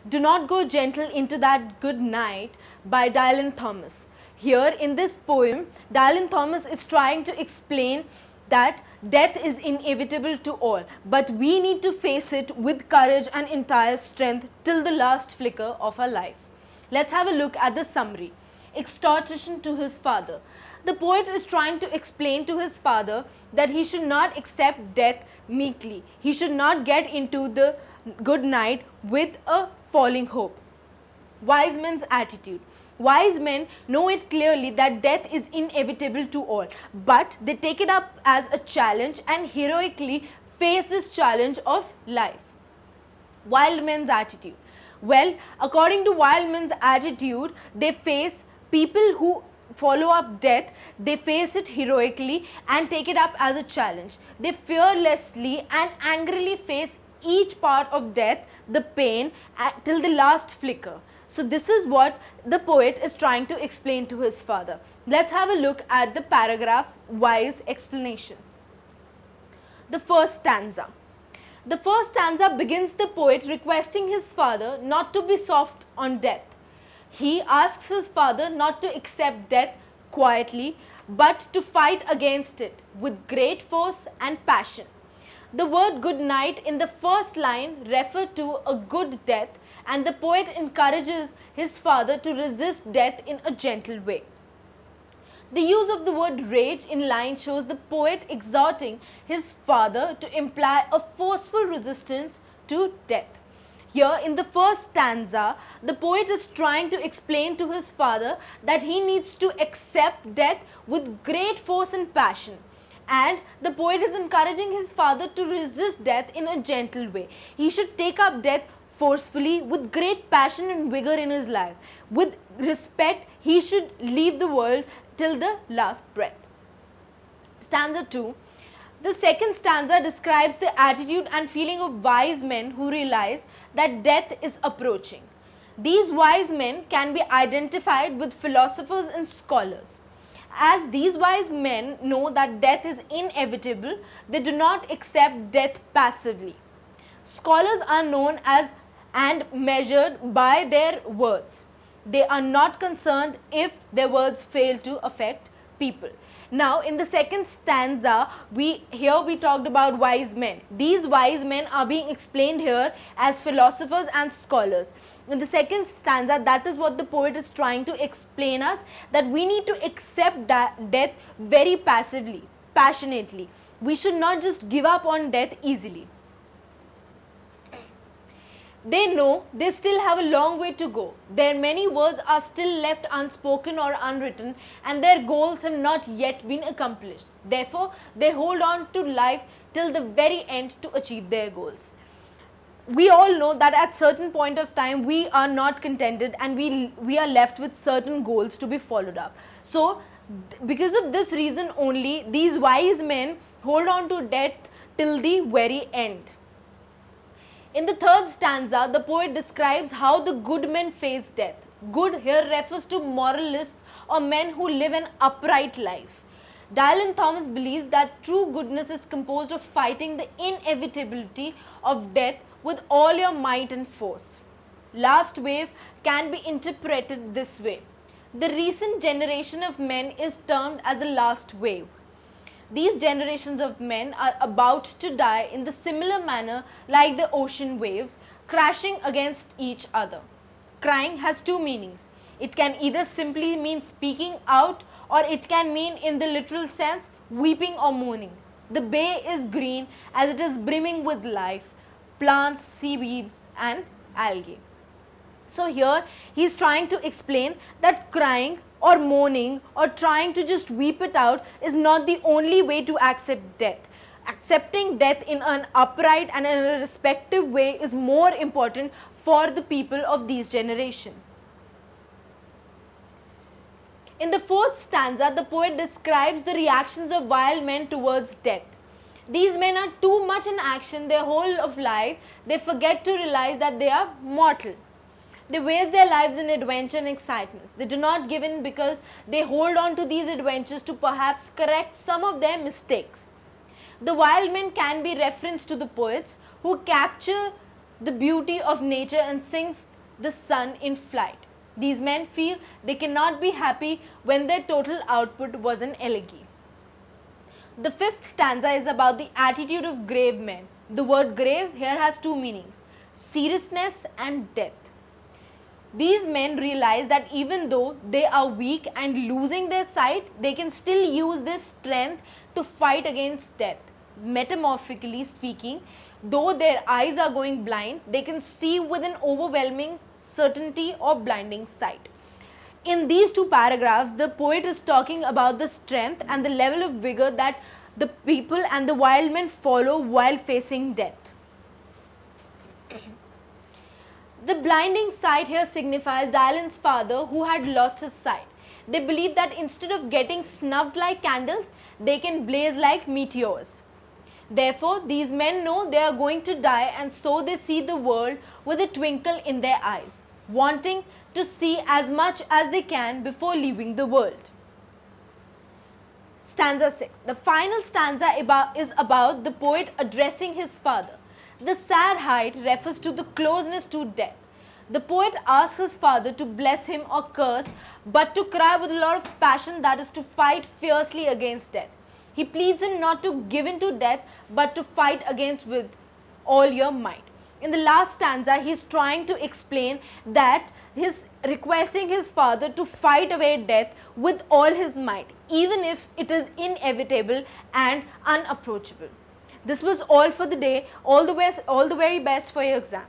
Do not go gentle into that good night by Dylan Thomas. Here in this poem, Dylan Thomas is trying to explain that death is inevitable to all, but we need to face it with courage and entire strength till the last flicker of our life. Let's have a look at the summary. Exhortation to his father. The poet is trying to explain to his father that he should not accept death meekly. He should not get into the good night with a falling hope. Wise men's attitude. Wise men know it clearly that death is inevitable to all, but they take it up as a challenge and heroically face this challenge of life. Wild men's attitude. Well, according to wild men's attitude, they face people who follow up death, they face it heroically and take it up as a challenge. They fearlessly and angrily face each part of death, the pain, till the last flicker. So this is what the poet is trying to explain to his father. Let's have a look at the paragraph wise explanation. The first stanza. The first stanza begins the poet requesting his father not to be soft on death. He asks his father not to accept death quietly, but to fight against it with great force and passion. The word good night in the first line refers to a good death, and the poet encourages his father to resist death in a gentle way. The use of the word rage in line shows the poet exhorting his father to imply a forceful resistance to death. Here in the first stanza, the poet is trying to explain to his father that he needs to accept death with great force and passion. And the poet is encouraging his father to resist death in a gentle way. He should take up death forcefully with great passion and vigor in his life. With respect, he should leave the world till the last breath. Stanza 2. The second stanza describes the attitude and feeling of wise men who realize that death is approaching. These wise men can be identified with philosophers and scholars. As these wise men know that death is inevitable, they do not accept death passively. Scholars are known as and measured by their words. They are not concerned if their words fail to affect people. Now in the second stanza, we talked about wise men. These wise men are being explained here as philosophers and scholars. In the second stanza, that is what the poet is trying to explain us, that we need to accept death very passively, passionately. We should not just give up on death easily. They know they still have a long way to go. Their many words are still left unspoken or unwritten, and their goals have not yet been accomplished. Therefore, they hold on to life till the very end to achieve their goals. We all know that at certain point of time we are not contented and we are left with certain goals to be followed up. So, because of this reason only, these wise men hold on to death till the very end. In the third stanza, the poet describes how the good men face death. Good here refers to moralists or men who live an upright life. Dylan Thomas believes that true goodness is composed of fighting the inevitability of death with all your might and force. Last wave can be interpreted this way. The recent generation of men is termed as the last wave. These generations of men are about to die in the similar manner like the ocean waves crashing against each other. Crying has two meanings. It can either simply mean speaking out, or it can mean in the literal sense weeping or mourning. The bay is green as it is brimming with life, plants, seaweeds and algae. So here he is trying to explain that crying or mourning or trying to just weep it out is not the only way to accept death. Accepting death in an upright and in a respective way is more important for the people of these generation. In the fourth stanza, the poet describes the reactions of wild men towards death. These men are too much in action their whole of life, they forget to realize that they are mortal. They waste their lives in adventure and excitements. They do not give in because they hold on to these adventures to perhaps correct some of their mistakes. The wild men can be referenced to the poets who capture the beauty of nature and sings the sun in flight. These men feel they cannot be happy when their total output was an elegy. The fifth stanza is about the attitude of grave men. The word grave here has two meanings, seriousness and death. These men realize that even though they are weak and losing their sight, they can still use their strength to fight against death. Metaphorically speaking, though their eyes are going blind, they can see with an overwhelming certainty or blinding sight. In these two paragraphs, the poet is talking about the strength and the level of vigor that the people and the wild men follow while facing death. The blinding sight here signifies Dylan's father who had lost his sight. They believe that instead of getting snuffed like candles, they can blaze like meteors. Therefore, these men know they are going to die, and so they see the world with a twinkle in their eyes, wanting to see as much as they can before leaving the world. Stanza 6. The final stanza is about the poet addressing his father. The sad height refers to the closeness to death. The poet asks his father to bless him or curse, but to cry with a lot of passion, that is to fight fiercely against death. He pleads him not to give in to death, but to fight against with all your might. In the last stanza, he is trying to explain that he is requesting his father to fight away death with all his might, even if it is inevitable and unapproachable. This was all for the day. All the very best for your exam.